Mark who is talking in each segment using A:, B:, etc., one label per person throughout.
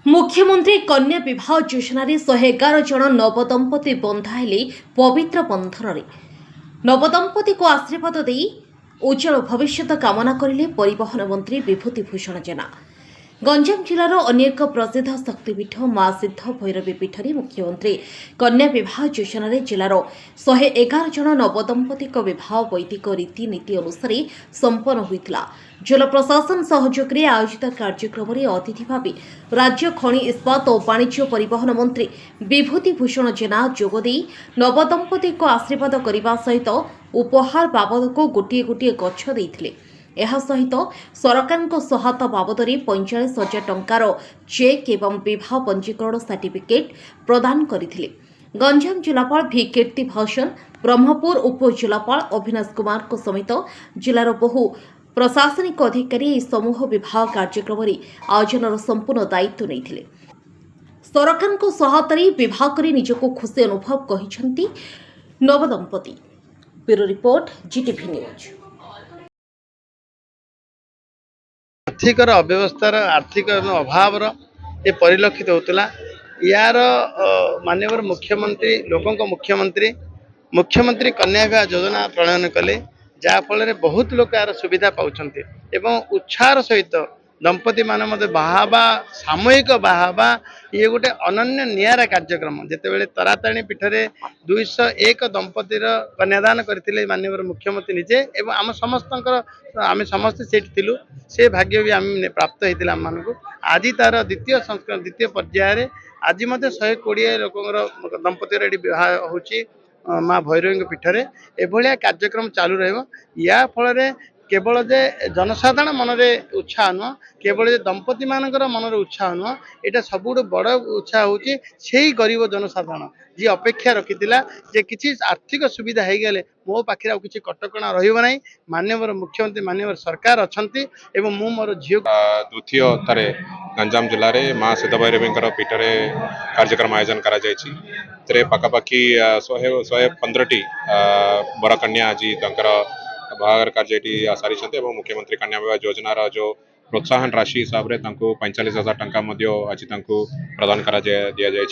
A: मुख्यमंत्री कन्या विवाह योजन 111 जन नवदंपति बंधाइले पवित्र बंधन नवदंपति को आशीर्वाद दे उज्जवल भविष्य कामना करें परिवहन मंत्री विभूति भूषण जेना। गंजाम जिलार अन्य एक प्रसिद्ध शक्तिपीठ मां सिद्ध भैरवी पीठ में मुख्यमंत्री कन्या विवाह योजन जिलार 111 जन नवदंपति विवाह वैदिक रीतिनीति अनुसार संपन्न होता। जिला प्रशासन सहयोग में आयोजित कार्यक्रम में अतिथि भाव राज्य खनि इस्पात और वाणिज्य परिवहन मंत्री विभूति भूषण जेना जोगदे नवदंपति आशीर्वाद करने सहित उपहार बाबद को गोटे गोटे गछ देते। यह सहित सरकार सहायता बाबद 45,000 टंकार चेक एवं विवाह पंजीकरण सर्टिफिकेट प्रदान करथिले। गंजाम जिलापाल भी कीर्ति भूषण ब्रह्मपुर उपजिलापाल अविनाश कुमार को समेत जिलार बहु प्रशासनिक अधिकारी समूह विवाह कार्यक्रम आयोजन संपूर्ण दायित्व नहीं सरकार सहायतार विवाह कर निजको खुशी अनुभव कहिसेंती नवदंपति। Bureau report GTV news.
B: आर्थिक अव्यवस्थार आर्थिक अभाव ये परिलक्षित होता। यार माननीय मुख्यमंत्री लोकों मुख्यमंत्री कन्या विवाह योजना प्रणयन कले जहाँफल बहुत लोग यार सुविधा पाँच उत्साह सहित दंपति मान बाहाबा सामूहिक बाहाबा ये गोटे अनन्य नियारा कार्यक्रम जिते तराताणी पीठ में 201 दंपतिर कन्यादान करते माननीय मुख्यमंत्री निजे एवं आम समस्त आम समस्ते से से भाग्य भी आम प्राप्त होता आम मानक आज तार द्वितीय पर्यायर आज 120 लोक दंपतिर विवाह होची माँ भैरवी पीठ में एभलिया कार्यक्रम चालू रहा फल केवल जे जनसाधारण मन में उत्साह नुह केवल दंपति मानकर मन में उत्साह नुह यहाँ सबुठ बड़ उत्साह होची से गरीब जनसाधारण जी अपेक्षा रखी जे किसी आर्थिक सुविधा हो गले मो पाखे किसी कटकणा रहा माननीय मुख्यमंत्री माननीय सरकार अच्छा मु मोर झील
C: द्वितीय थे गंजाम जिले में माँ सिद्ध भैरवी पीठ में कार्यक्रम आयोजन कर पाखापाखि 115टी बरकन्या आज बाहर कार्य सारी मुख्यमंत्री कन्या विवाह योजनार जो प्रोत्साहन राशि हिसाब से 45,000 टंका आज प्रदान कर दि जाए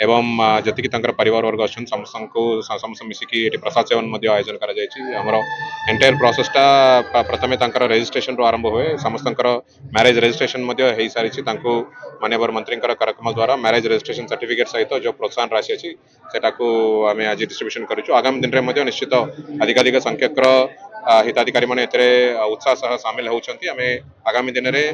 C: एवं जी परिवार वर्ग अच्छा समस्त मिसिकी प्रसाद आयोजन कर एंटायर प्रोसेसटा प्रथमे रजिस्ट्रेशन रू आरंभ हुए समस्त मैरेज रजिस्ट्रेशन हो सारी माननीय मंत्री कार्यक्रम द्वारा मैरेज रजिस्ट्रेशन सर्टिफिकेट सहित जो प्रोत्साहन राशि अच्छी से आम आज डिस्ट्रीब्यूशन करूँ। आगामी दिन में निश्चित अधिकाधिक संख्यक हिताधिकारी मैंने उत्साह सह सामिल होती आम आगामी दिन में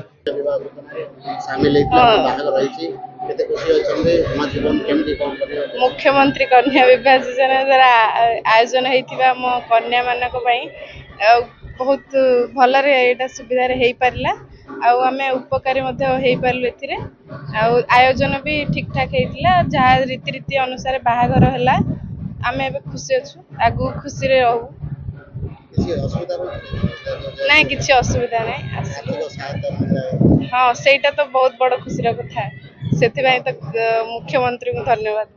D: मुख्यमंत्री कन्या विवाह योजना द्वारा आयोजन होता मो कन्या मान बहुत भलरे यहाँ सुविधा हो पारा आम उपकारी पार्लु ए आयोजन भी ठीक ठाक होता जहाँ रीतिरीति अनुसार बाहाघर है आम ए खुशी अच्छु आगु खुशी रहू ना किसी असुविधा नहीं हाँ सेटा तो बहुत बड़ खुशी कथा से मुख्यमंत्री को धन्यवाद।